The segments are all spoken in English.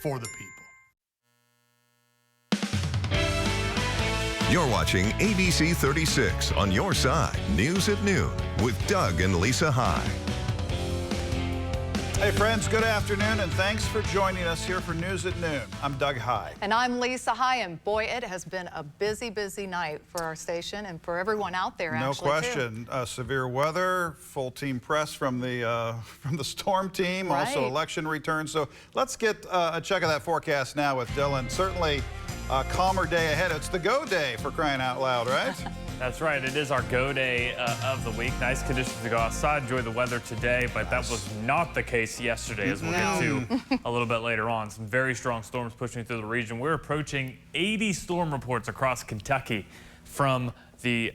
for the people. You're watching ABC 36 on your side, News at Noon, with Doug and Lisa High. Hey friends, good afternoon and thanks for joining us here for News at Noon. I'm Doug High. And I'm Lisa High, and boy, it has been a busy, busy night for our station and for everyone out there, No actually, question. Severe weather, full team press from the storm team, Right. Also election returns. So let's get a check of that forecast now with Dylan. Certainly a calmer day ahead. It's the go day for crying out loud, right? That's right. It is our go day of the week. Nice conditions to go outside, enjoy the weather today, but that was not the case yesterday, as we'll get to a little bit later on. Some very strong storms pushing through the region. We're approaching 80 storm reports across Kentucky from the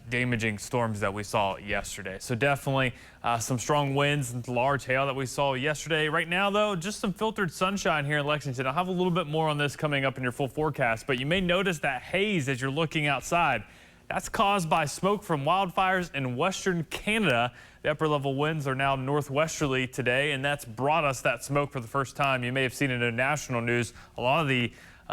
damaging storms that we saw yesterday. So definitely some strong winds and large hail that we saw yesterday. Right now, though, just some filtered sunshine here in Lexington. I'll have a little bit more on this coming up in your full forecast, but you may notice that haze as you're looking outside. That's caused by smoke from wildfires in Western Canada. The upper level winds are now northwesterly today, and that's brought us that smoke for the first time. You may have seen it in national news. A lot of the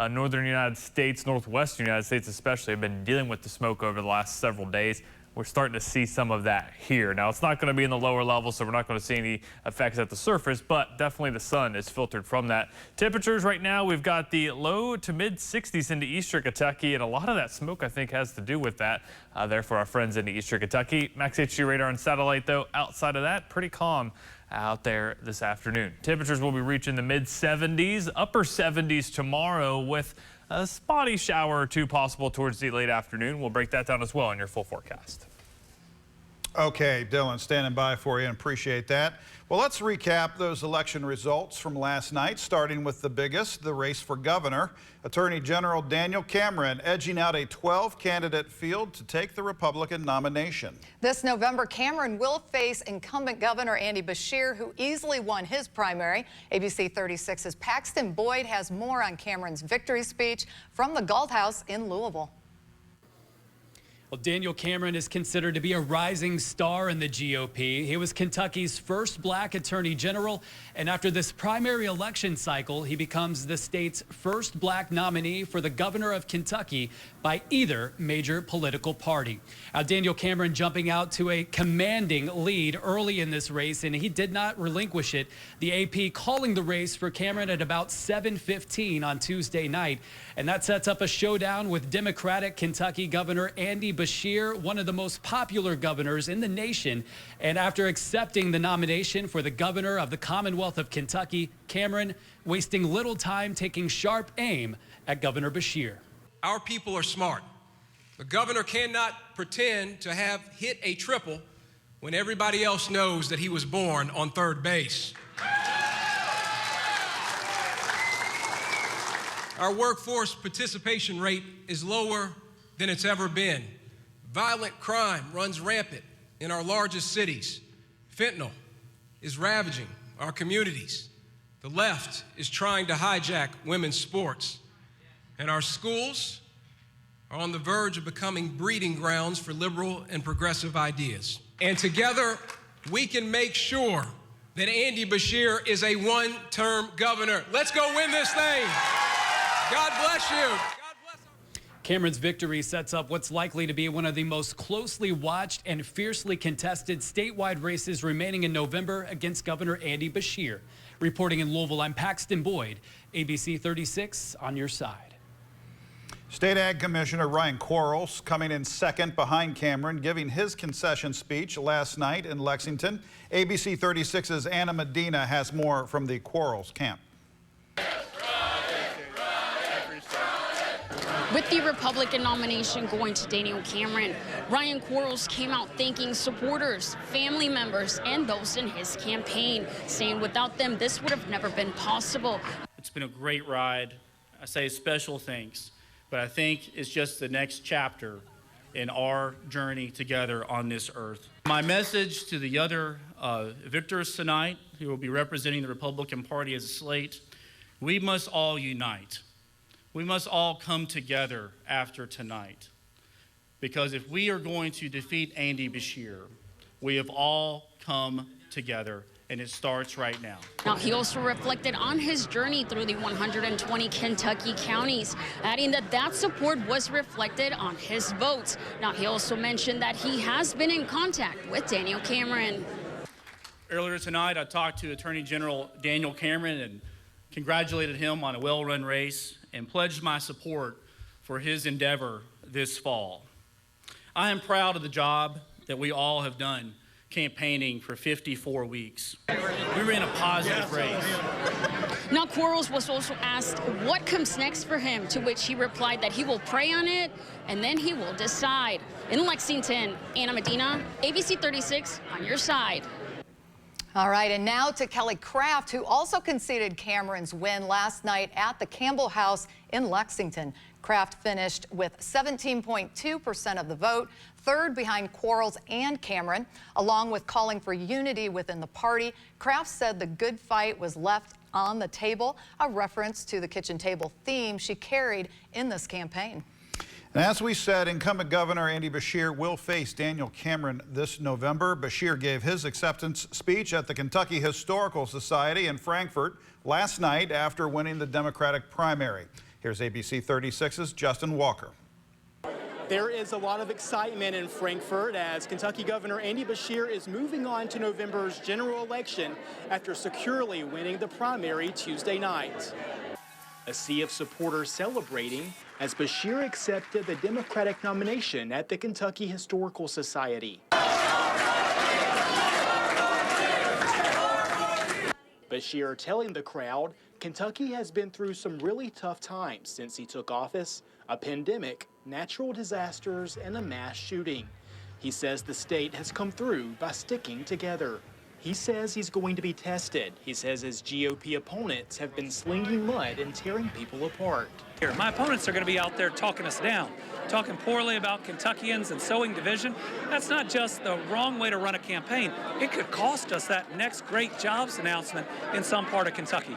northern United States, northwestern United States especially, have been dealing with the smoke over the last several days. We're starting to see some of that here. Now, it's not going to be in the lower levels, so we're not going to see any effects at the surface, but definitely the sun is filtered from that. Temperatures right now, we've got the low to mid 60s into eastern Kentucky, and a lot of that smoke, I think, has to do with that there for our friends in eastern Kentucky. Max HD radar and satellite, though, outside of that, pretty calm out there this afternoon. Temperatures will be reaching the mid 70s, upper 70s tomorrow with a spotty shower or two possible towards the late afternoon. We'll break that down as well in your full forecast. Okay, Dylan, standing by for you and appreciate that. Well, let's recap those election results from last night, starting with the biggest, the race for governor. Attorney General Daniel Cameron edging out a 12-candidate field to take the Republican nomination. This November, Cameron will face incumbent Governor Andy Beshear, who easily won his primary. ABC 36's Paxton Boyd has more on Cameron's victory speech from the Galt House in Louisville. Well, Daniel Cameron is considered to be a rising star in the GOP. He was Kentucky's first black attorney general, and after this primary election cycle, he becomes the state's first black nominee for the governor of Kentucky by either major political party. Now, Daniel Cameron jumping out to a commanding lead early in this race, and he did not relinquish it. The AP calling the race for Cameron at about 7:15 on Tuesday night, and that sets up a showdown with Democratic Kentucky Governor Andy Beshear, one of the most popular governors in the nation. And after accepting the nomination for the governor of the Commonwealth of Kentucky, Cameron wasting little time taking sharp aim at Governor Beshear. Our people are smart. The governor cannot pretend to have hit a triple when everybody else knows that he was born on third base. Our workforce participation rate is lower than it's ever been. Violent crime runs rampant in our largest cities. Fentanyl is ravaging our communities. The left is trying to hijack women's sports. And our schools are on the verge of becoming breeding grounds for liberal and progressive ideas. And together, we can make sure that Andy Beshear is a one-term governor. Let's go win this thing. God bless you. Cameron's victory sets up what's likely to be one of the most closely watched and fiercely contested statewide races remaining in November against Governor Andy Beshear. Reporting in Louisville, I'm Paxton Boyd, ABC 36 on your side. State Ag Commissioner Ryan Quarles coming in second behind Cameron, giving his concession speech last night in Lexington. ABC 36's Anna Medina has more from the Quarles camp. With the Republican nomination going to Daniel Cameron, Ryan Quarles came out thanking supporters, family members, and those in his campaign, saying without them, this would have never been possible. It's been a great ride. I say special thanks, but I think it's just the next chapter in our journey together on this earth. My message to the other victors tonight, who will be representing the Republican Party as a slate, we must all unite. We must all come together after tonight, because if we are going to defeat Andy Beshear, we have all come together and it starts right now. Now, he also reflected on his journey through the 120 Kentucky counties, adding that support was reflected on his votes. Now, he also mentioned that he has been in contact with Daniel Cameron. Earlier tonight, I talked to Attorney General Daniel Cameron and congratulated him on a well-run race and pledged my support for his endeavor this fall. I am proud of the job that we all have done campaigning for 54 weeks. We were in a positive race. Now, Quarles was also asked what comes next for him, to which he replied that he will pray on it and then he will decide. In Lexington, Anna Medina, ABC 36, on your side. All right, and now to Kelly Craft, who also conceded Cameron's win last night at the Campbell House in Lexington. Craft finished with 17.2% of the vote, third behind Quarles and Cameron, along with calling for unity within the party. Craft said the good fight was left on the table, a reference to the kitchen table theme she carried in this campaign. And as we said, incumbent Governor Andy Beshear will face Daniel Cameron this November. Beshear gave his acceptance speech at the Kentucky Historical Society in Frankfort last night after winning the Democratic primary. Here's ABC 36's Justin Walker. There is a lot of excitement in Frankfort as Kentucky Governor Andy Beshear is moving on to November's general election after securely winning the primary Tuesday night. A sea of supporters celebrating as Beshear accepted the Democratic nomination at the Kentucky Historical Society. Beshear telling the crowd Kentucky has been through some really tough times since he took office, a pandemic, natural disasters, and a mass shooting. He says the state has come through by sticking together. He says he's going to be tested. He says his GOP opponents have been slinging mud and tearing people apart. My opponents are going to be out there talking us down, talking poorly about Kentuckians and sowing division. That's not just the wrong way to run a campaign. It could cost us that next great jobs announcement in some part of Kentucky.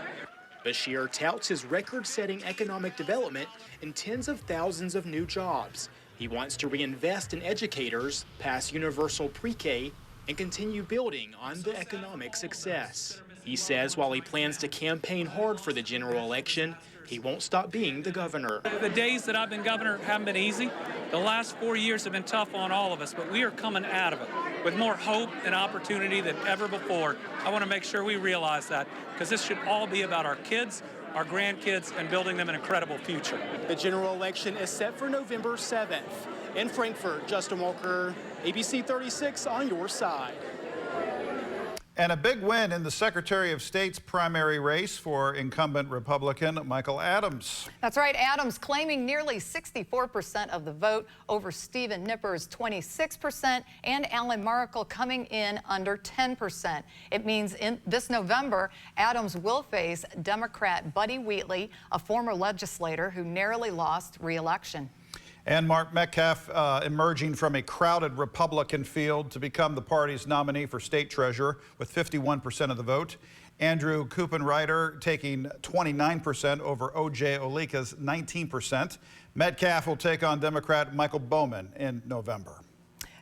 Beshear touts his record-setting economic development and tens of thousands of new jobs. He wants to reinvest in educators, pass universal pre-K, and continue building on the economic success. He says while he plans to campaign hard for the general election, he won't stop being the governor. The days that I've been governor haven't been easy. The last 4 years have been tough on all of us, but we are coming out of it with more hope and opportunity than ever before. I want to make sure we realize that, because this should all be about our kids, our grandkids, and building them an incredible future. The general election is set for November 7th. In Frankfort, Justin Walker, ABC 36 on your side. And a big win in the Secretary of State's primary race for incumbent Republican Michael Adams. That's right, Adams claiming nearly 64% of the vote over Stephen Nipper's 26% and Alan Markle coming in under 10%. It means in this November, Adams will face Democrat Buddy Wheatley, a former legislator who narrowly lost re-election. And Mark Metcalf emerging from a crowded Republican field to become the party's nominee for state treasurer with 51% of the vote. Andrew Kuppenreiter taking 29% over O.J. Olika's 19%. Metcalf will take on Democrat Michael Bowman in November.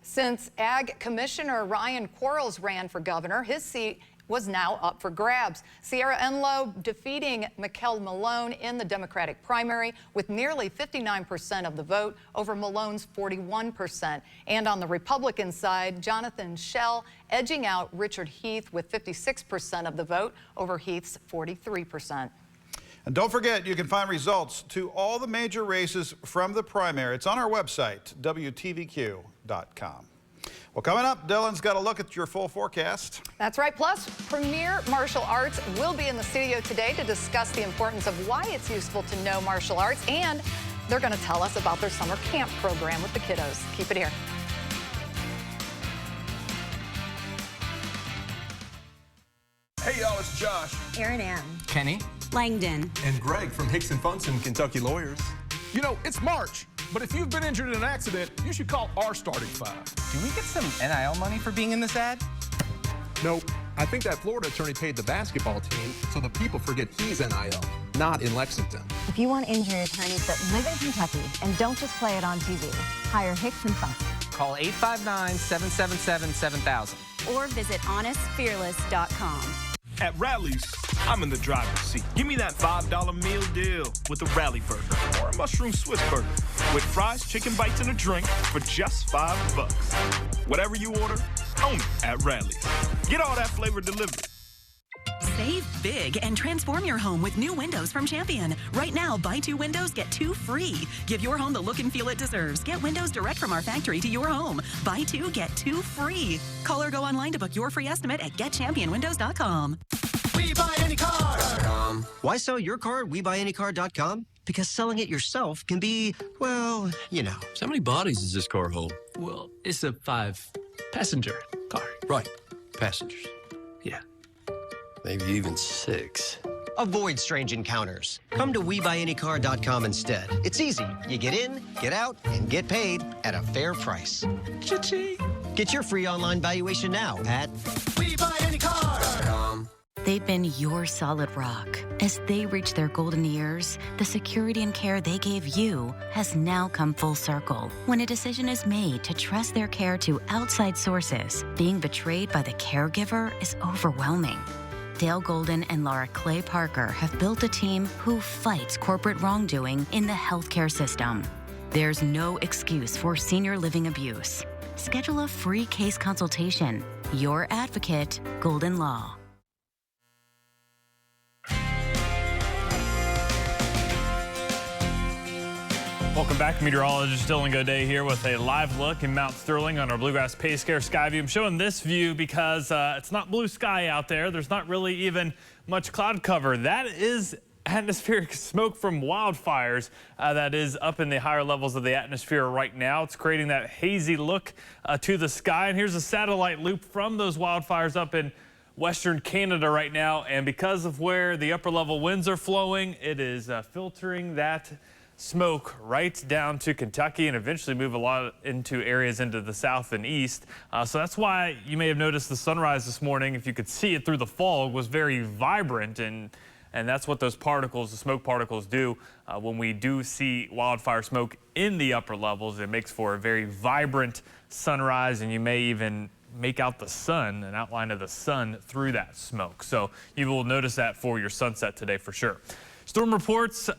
Since Ag Commissioner Ryan Quarles ran for governor, his seat was now up for grabs. Sierra Enlow defeating Mikel Malone in the Democratic primary with nearly 59% of the vote over Malone's 41%. And on the Republican side, Jonathan Schell edging out Richard Heath with 56% of the vote over Heath's 43%. And don't forget, you can find results to all the major races from the primary. It's on our website, WTVQ.com. Well, coming up, Dylan's got a look at your full forecast. That's right. Plus, Premier Martial Arts will be in the studio today to discuss the importance of why it's useful to know martial arts, and they're going to tell us about their summer camp program with the kiddos. Keep it here. Hey, y'all, it's Josh. Erin Ann. Kenny. Langdon. And Greg from Hicks & Funson, Kentucky Lawyers. You know, it's March, but if you've been injured in an accident, you should call our starting five. Do we get some NIL money for being in this ad? Nope. I think that Florida attorney paid the basketball team so the people forget he's NIL, not in Lexington. If you want injury attorneys that live in Kentucky and don't just play it on TV, hire Hicks & Funson. Call 859-777-7000. or visit honestfearless.com. At Rally's, I'm in the driver's seat. Give me that $5 meal deal with a Rally burger or a mushroom Swiss burger with fries, chicken bites, and a drink for just $5. Whatever you order, own it at Rally's. Get all that flavor delivered. Save big and transform your home with new windows from Champion. Right now, buy 2 windows, get 2 free. Give your home the look and feel it deserves. Get windows direct from our factory to your home. Buy 2, get 2 free. Call or go online to book your free estimate at getchampionwindows.com. WeBuyAnyCar.com. Why sell your car at WeBuyAnyCar.com? Because selling it yourself can be, well, you know. So how many bodies does this car hold? Well, it's a 5-passenger car. Right. Passengers. Yeah. Maybe even 6. Avoid strange encounters. Come to WeBuyAnyCar.com instead. It's easy. You get in, get out, and get paid at a fair price. Cha-ching. Get your free online valuation now at WeBuyAnyCar.com. They've been your solid rock. As they reach their golden years, the security and care they gave you has now come full circle. When a decision is made to trust their care to outside sources, being betrayed by the caregiver is overwhelming. Dale Golden and Laura Clay Parker have built a team who fights corporate wrongdoing in the healthcare system. There's no excuse for senior living abuse. Schedule a free case consultation. Your advocate, Golden Law. Welcome back, meteorologist Dylan Goday here with a live look in Mount Sterling on our Bluegrass Payscare Sky View. I'm showing this view because it's not blue sky out there. There's not really even much cloud cover. That is atmospheric smoke from wildfires that is up in the higher levels of the atmosphere right now. It's creating that hazy look to the sky. And here's a satellite loop from those wildfires up in Western Canada right now. And because of where the upper level winds are flowing, it is filtering that smoke right down to Kentucky and eventually move a lot into areas into the south and east. So that's why you may have noticed the sunrise this morning, if you could see it through the fog, was very vibrant. And that's what those particles, the smoke particles, do. When we do see wildfire smoke in the upper levels, it makes for a very vibrant sunrise, and you may even make out the sun, an outline of the sun through that smoke. So you will notice that for your sunset today for sure. Storm reports,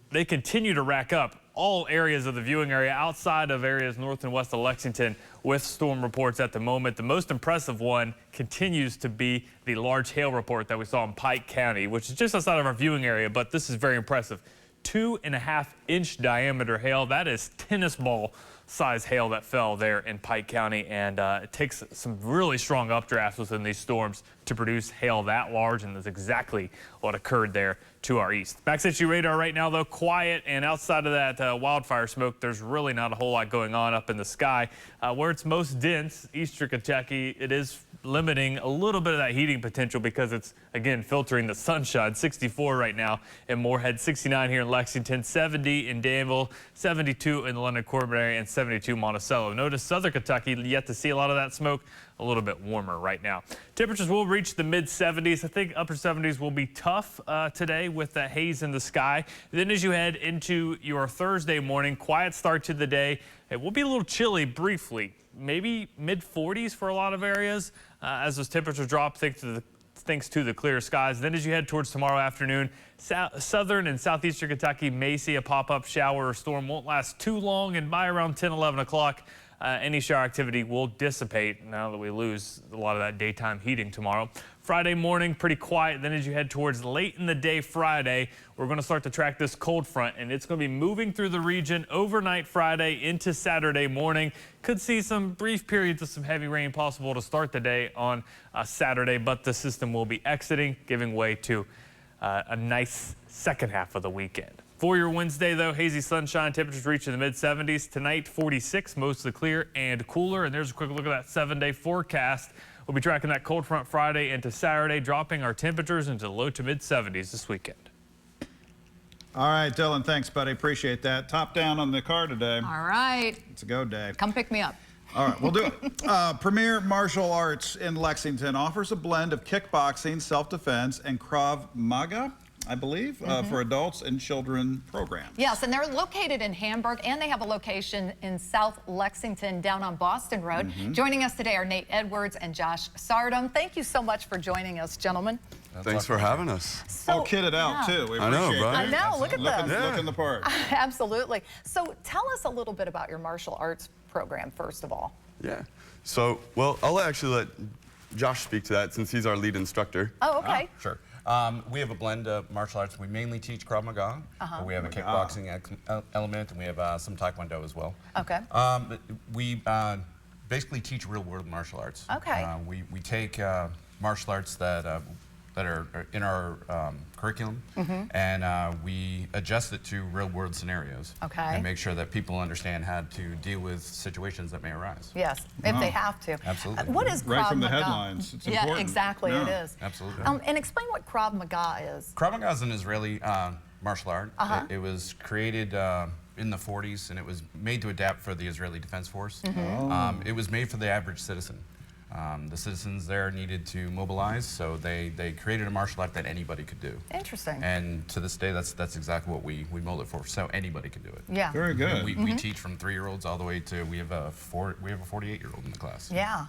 they continue to rack up all areas of the viewing area outside of areas north and west of Lexington with storm reports at the moment. The most impressive one continues to be the large hail report that we saw in Pike County, which is just outside of our viewing area, but this is very impressive. 2.5-inch diameter hail. That is tennis ball size hail that fell there in Pike County, and it takes some really strong updrafts within these storms to produce hail that large, and that's exactly what occurred there to our east. Back at your radar right now, though, quiet, and outside of that wildfire smoke, there's really not a whole lot going on up in the sky. Where it's most dense, eastern Kentucky, it is limiting a little bit of that heating potential because it's, again, filtering the sunshine. 64 right now in Moorhead, 69 here in Lexington, 70 in Danville, 72 in the London Corbin area, and 72 Monticello. Notice southern Kentucky, yet to see a lot of that smoke, a little bit warmer right now. Temperatures will reach the mid-70s. I think upper 70s will be tough today with that haze in the sky. Then as you head into your Thursday morning, quiet start to the day. It will be a little chilly briefly, maybe mid-40s for a lot of areas as those temperatures drop thanks to the clear skies. Then as you head towards tomorrow afternoon, southern and southeastern Kentucky may see a pop-up shower or storm. Won't last too long, and by around 10, 11 o'clock, any shower activity will dissipate now that we lose a lot of that daytime heating tomorrow. Friday morning, pretty quiet. Then as you head towards late in the day Friday, we're going to start to track this cold front, and it's going to be moving through the region overnight Friday into Saturday morning. Could see some brief periods of some heavy rain possible to start the day on Saturday, but the system will be exiting, giving way to a nice second half of the weekend. For your Wednesday, though, hazy sunshine, temperatures reaching the mid-70s. Tonight, 46, mostly clear and cooler. And there's a quick look at that 7-day forecast. We'll be tracking that cold front Friday into Saturday, dropping our temperatures into the low to mid-70s this weekend. All right, Dylan, thanks, buddy. Appreciate that. Top down on the car today. All right. It's a go day. Come pick me up. All right, we'll do it. Premier Martial Arts in Lexington offers a blend of kickboxing, self-defense, and Krav Maga. I believe, for adults and children program. Yes, and they're located in Hamburg, and they have a location in South Lexington down on Boston Road. Joining us today are Nate Edwards and Josh Sardum. Thank you so much for joining us, gentlemen. Thanks for having us. All kitted out, too. We I know, appreciate right? I know, look at this. Looking the part. Absolutely. So tell us a little bit about your martial arts program, first of all. Yeah. So, well, I'll actually let Josh speak to that since he's our lead instructor. Oh, okay. Sure. We have a blend of martial arts. We mainly teach Krav Maga. But we have a kickboxing element, and we have some Taekwondo as well. Okay. But we basically teach real-world martial arts. Okay. We take martial arts that are in our curriculum, and we adjust it to real-world scenarios. Okay. And make sure that people understand how to deal with situations that may arise. Yes, if they have to. Absolutely. What is Krav Maga? Right from the headlines. It's important. Yeah, exactly, it is. Absolutely. And explain what Krav Maga is. Krav Maga is an Israeli martial art. It was created in the 40s, and it was made to adapt for the Israeli Defense Force. It was made for the average citizen. The citizens there needed to mobilize, so they created a martial art that anybody could do. Interesting. And to this day, that's exactly what we mold it for, so anybody can do it. Yeah. Very good. And we teach from 3-year-olds all the way to we have a 48-year-old in the class. Yeah.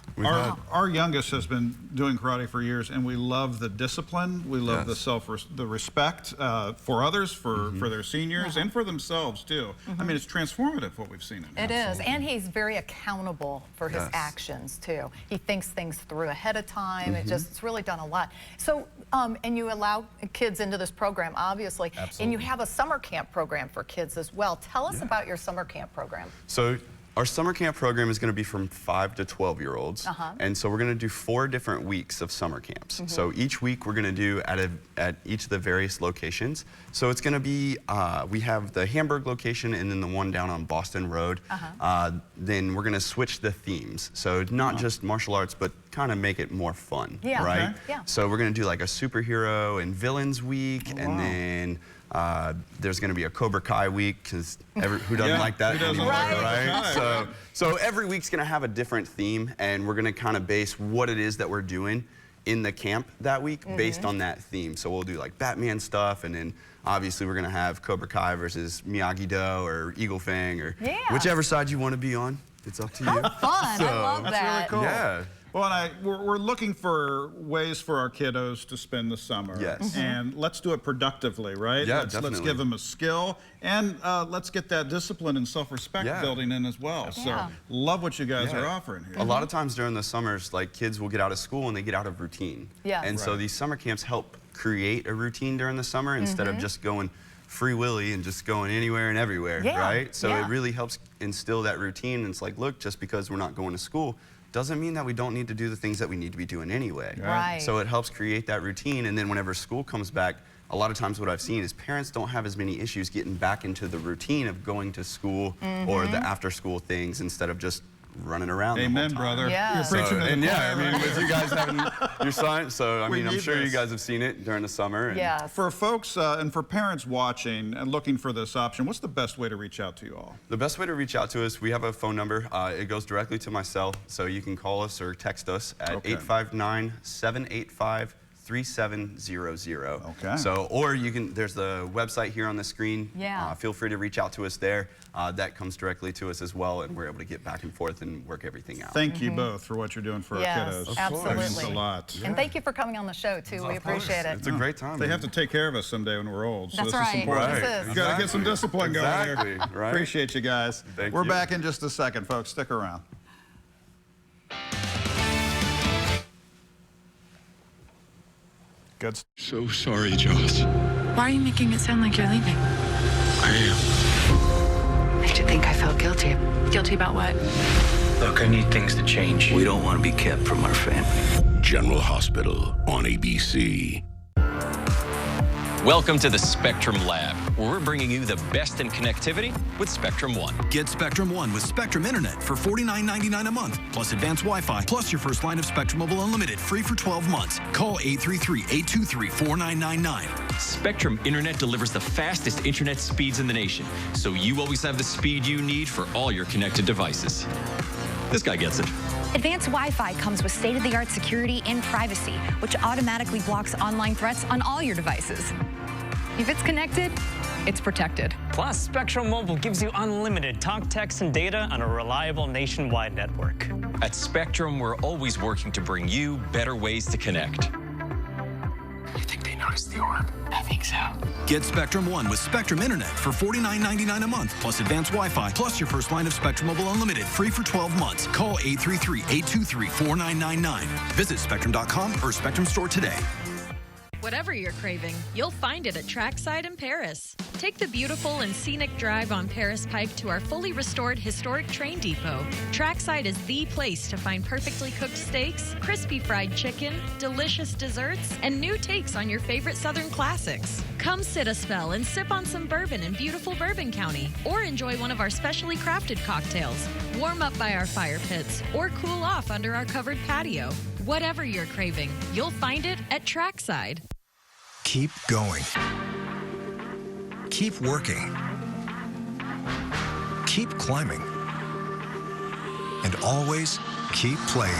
Our youngest has been doing karate for years, and we love the discipline. We love the respect for others, for their seniors, and for themselves too. I mean, it's transformative what we've seen. It is, and he's very accountable for his actions too. He thinks things through ahead of time. It's really done a lot. So, and you allow kids into this program, obviously, and you have a summer camp program for kids as well. Tell us about your summer camp program. So our summer camp program is going to be from 5 to 12-year-olds, and so we're going to do 4 different weeks of summer camps. So each week we're going to do at each of the various locations. So it's going to be, we have the Hamburg location and then the one down on Boston Road. Then we're going to switch the themes. So not just martial arts, but kind of make it more fun, right? So we're going to do like a superhero and villains week, and then there's going to be a Cobra Kai week, because who doesn't like that anymore, right? So every week's going to have a different theme, and we're going to kind of base what it is that we're doing in the camp that week based on that theme. So we'll do like Batman stuff, and then obviously we're going to have Cobra Kai versus Miyagi-Do or Eagle Fang, or whichever side you want to be on. It's up to you. How fun. I love that. That's really cool. Yeah. Well, and we're looking for ways for our kiddos to spend the summer. Yes. And let's do it productively, right? Yeah, let's definitely. give them a skill, and let's get that discipline and self-respect building in as well. So love what you guys are offering here. A lot of times during the summers, like kids will get out of school and they get out of routine. And so these summer camps help create a routine during the summer instead of just going free willy and just going anywhere and everywhere, right? So it really helps instill that routine. And it's like, look, just because we're not going to school doesn't mean that we don't need to do the things that we need to be doing anyway. So it helps create that routine, and then whenever school comes back, a lot of times what I've seen is parents don't have as many issues getting back into the routine of going to school or the after school things instead of just running around. Amen, the whole time. brother. You're preaching to the choir. I mean, with you guys having your science, so I mean, I'm sure you this. guys have seen it during the summer. And For folks and for parents watching and looking for this option, what's the best way to reach out to you all? The best way to reach out to us, we have a phone number. It goes directly to my cell, so you can call us or text us at 859-785-3700. So, or you can, there's the website here on the screen. Feel free to reach out to us there. That comes directly to us as well, and we're able to get back and forth and work everything out. Thank you both for what you're doing for our kiddos. Absolutely. Thanks a lot. And thank you for coming on the show, too. We appreciate it. It's a great time. They have to take care of us someday when we're old. So That's this right. is important. This is. You got to get some discipline going here. Right. Appreciate you guys. Thank we're you. back in just a second, folks. Stick around. Good. So sorry, Joss. Why are you making it sound like you're leaving? I am. I should think I felt guilty. Guilty about what? Look, I need things to change. We don't want to be kept from our family. General Hospital on ABC. Welcome to the Spectrum Lab, where we're bringing you the best in connectivity with Spectrum One. Get Spectrum One with Spectrum Internet for $49.99 a month, plus advanced Wi-Fi, plus your first line of Spectrum Mobile Unlimited, free for 12 months. Call 833-823-4999. Spectrum Internet delivers the fastest internet speeds in the nation, so you always have the speed you need for all your connected devices. This guy gets it. Advanced Wi-Fi comes with state-of-the-art security and privacy, which automatically blocks online threats on all your devices. If it's connected, it's protected. Plus, Spectrum Mobile gives you unlimited talk, text, and data on a reliable nationwide network. At Spectrum, we're always working to bring you better ways to connect. You think they noticed the orb? I think so. Get Spectrum One with Spectrum Internet for $49.99 a month, plus advanced Wi-Fi, plus your first line of Spectrum Mobile Unlimited, free for 12 months. Call 833-823-4999. Visit Spectrum.com or Spectrum Store today. Whatever you're craving, you'll find it at Trackside in Paris. Take the beautiful and scenic drive on Paris Pike to our fully restored historic train depot. Trackside is the place to find perfectly cooked steaks, crispy fried chicken, delicious desserts, and new takes on your favorite Southern classics. Come sit a spell and sip on some bourbon in beautiful Bourbon County, or enjoy one of our specially crafted cocktails. Warm up by our fire pits, or cool off under our covered patio. Whatever you're craving, you'll find it at Trackside. Keep going. Keep working. Keep climbing. And always keep playing.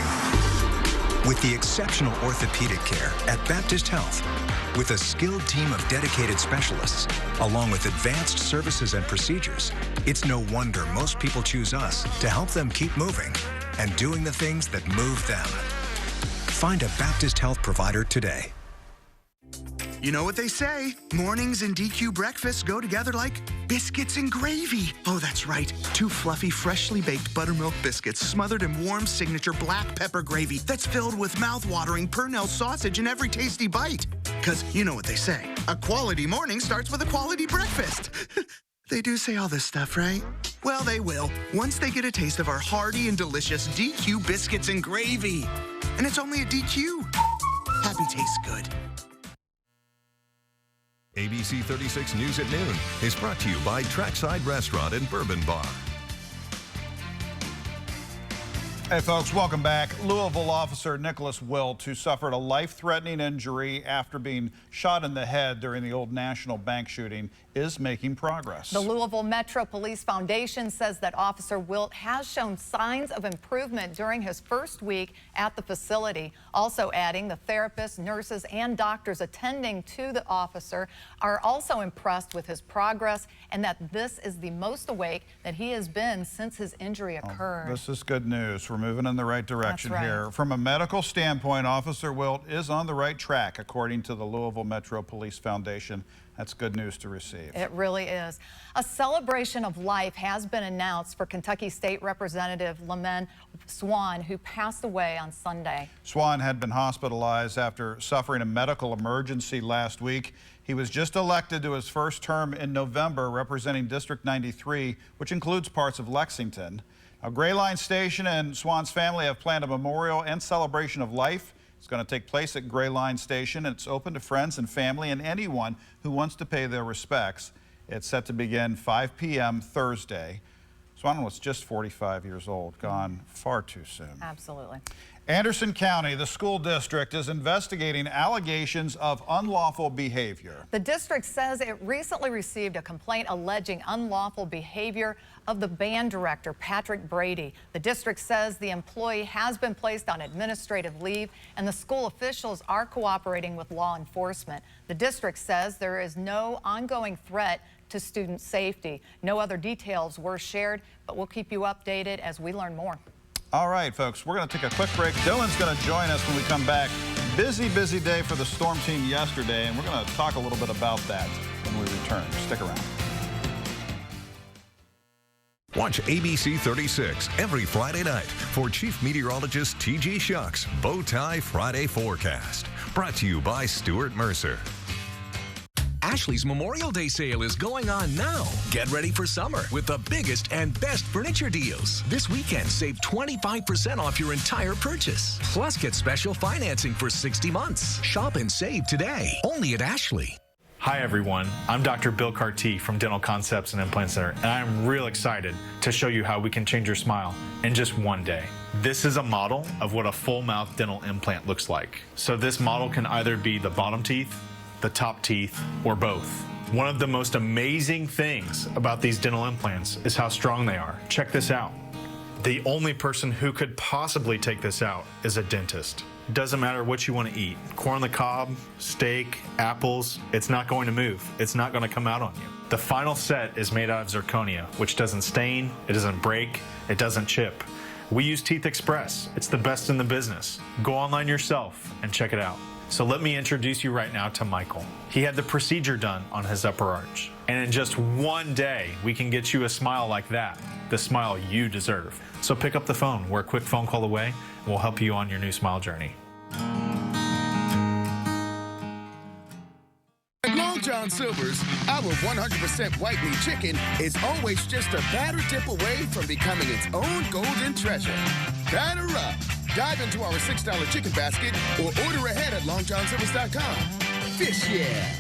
With the exceptional orthopedic care at Baptist Health, with a skilled team of dedicated specialists, along with advanced services and procedures, it's no wonder most people choose us to help them keep moving and doing the things that move them. Find a Baptist Health provider today. You know what they say, mornings and DQ breakfasts go together like biscuits and gravy. Oh, that's right. 2 fluffy, freshly baked buttermilk biscuits smothered in warm signature black pepper gravy that's filled with mouth-watering Purnell sausage in every tasty bite. Because you know what they say, a quality morning starts with a quality breakfast. They do say all this stuff, right? Well, they will, once they get a taste of our hearty and delicious DQ biscuits and gravy. And it's only a DQ. Happy tastes good. ABC 36 News at Noon is brought to you by Trackside Restaurant and Bourbon Bar. Hey folks, welcome back. Louisville officer Nicholas Wilt, who suffered a life-threatening injury after being shot in the head during the Old National Bank shooting, is making progress. The Louisville Metro Police Foundation says that Officer Wilt has shown signs of improvement during his first week at the facility. Also adding, the therapists, nurses, and doctors attending to the officer are also impressed with his progress and that this is the most awake that he has been since his injury occurred. This is good news. We're moving in the right direction here. From a medical standpoint, Officer Wilt is on the right track, according to the Louisville Metro Police Foundation. That's good news to receive. It really is. A celebration of life has been announced for Kentucky State Representative Lamont Swan, who passed away on Sunday. Swan had been hospitalized after suffering a medical emergency last week. He was just elected to his first term in November, representing District 93, which includes parts of Lexington. Now, Gray Line Station and Swan's family have planned a memorial and celebration of life. It's going to take place at Gray Line Station. It's open to friends and family and anyone who wants to pay their respects. It's set to begin 5 p.m. Thursday. Swan was just 45 years old, gone far too soon. Absolutely. Anderson County, the school district, is investigating allegations of unlawful behavior. The district says it recently received a complaint alleging unlawful behavior of the band director, Patrick Brady. The district says the employee has been placed on administrative leave and the school officials are cooperating with law enforcement. The district says there is no ongoing threat to student safety. No other details were shared, but we'll keep you updated as we learn more. All right, folks, we're going to take a quick break. Dylan's going to join us when we come back. Busy day for the Storm team yesterday, and we're going to talk a little bit about that when we return. Stick around. Watch ABC 36 every Friday night for Chief Meteorologist T.G. Shucks' Bowtie Friday Forecast. Brought to you by Stuart Mercer. Ashley's Memorial Day sale is going on now. Get ready for summer with the biggest and best furniture deals. This weekend, save 25% off your entire purchase. Plus, get special financing for 60 months. Shop and save today, only at Ashley. Hi everyone, I'm Dr. Bill Carty from Dental Concepts and Implant Center, and I'm real excited to show you how we can change your smile in just one day. This is a model of what a full mouth dental implant looks like. So this model can either be the bottom teeth, the top teeth, or both. One of the most amazing things about these dental implants is how strong they are. Check this out. The only person who could possibly take this out is a dentist. Doesn't matter what you want to eat. Corn on the cob, steak, apples, it's not going to move. It's not going to come out on you. The final set is made out of zirconia, which doesn't stain, it doesn't break, it doesn't chip. We use Teeth Express. It's the best in the business. Go online yourself and check it out. So let me introduce you right now to Michael. He had the procedure done on his upper arch. And in just one day, we can get you a smile like that, the smile you deserve. So pick up the phone. We're a quick phone call away, and we'll help you on your new smile journey. At Long John Silver's, our 100% white meat chicken is always just a batter dip away from becoming its own golden treasure. Batter up. Dive into our $6 chicken basket or order ahead at longjohnsilvers.com. Fish yeah.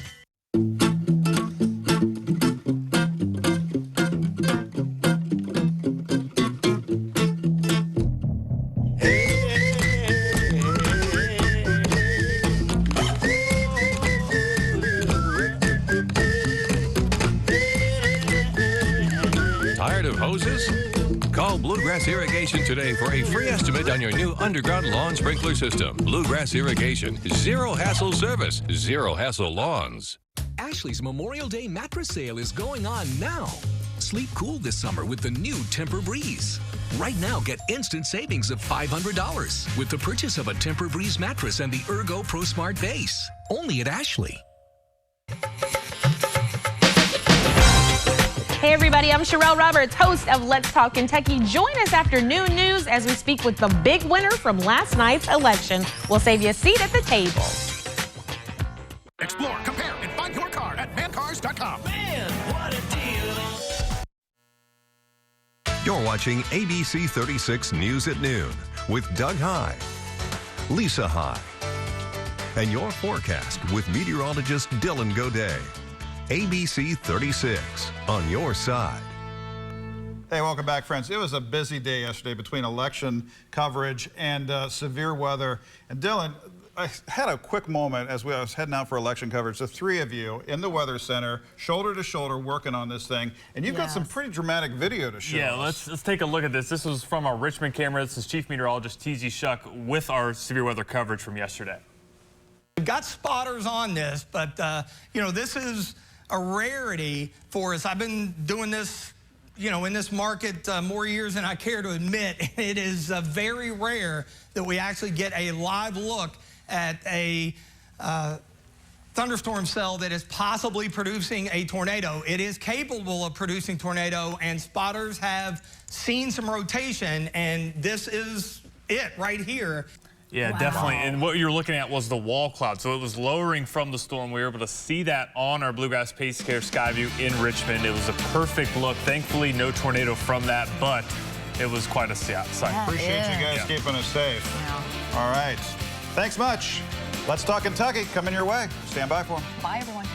Tired of hoses? Call Bluegrass Irrigation today for a free estimate on your new underground lawn sprinkler system. Bluegrass Irrigation. Zero hassle service. Zero hassle lawns. Ashley's Memorial Day mattress sale is going on now. Sleep cool this summer with the new Tempur-Breeze. Right now, get instant savings of $500 with the purchase of a Tempur-Breeze mattress and the Ergo Pro Smart Base. Only at Ashley. Hey everybody, I'm Sherelle Roberts, host of Let's Talk Kentucky. Join us after noon news as we speak with the big winner from last night's election. We'll save you a seat at the table. Explore, compare, and find your car at mancars.com. Man, what a deal. You're watching ABC 36 News at Noon with Doug High, Lisa High, and your forecast with meteorologist Dylan Godet. ABC 36 on your side. Hey, welcome back, friends. It was a busy day yesterday between election coverage and severe weather. And Dylan, I had a quick moment as I was heading out for election coverage. The three of you in the Weather Center, shoulder to shoulder, working on this thing. And you've got some pretty dramatic video to show us. Let's take a look at this. This was from our Richmond camera. This is Chief Meteorologist T.G. Shuck with our severe weather coverage from yesterday. We've got spotters on this, but, you know, this is a rarity for us. I've been doing this, you know, in this market more years than I care to admit. It is very rare that we actually get a live look at a thunderstorm cell that is possibly producing a tornado. It is capable of producing tornado, and spotters have seen some rotation, and this is it right here. Yeah, definitely. And what you're looking at was the wall cloud. So it was lowering from the storm. We were able to see that on our Bluegrass PaceCare Skyview in Richmond. It was a perfect look. Thankfully, no tornado from that, but it was quite a sight. Appreciate you guys keeping us safe. All right. Thanks much. Let's Talk Kentucky coming your way. Stand by for them. Bye, everyone.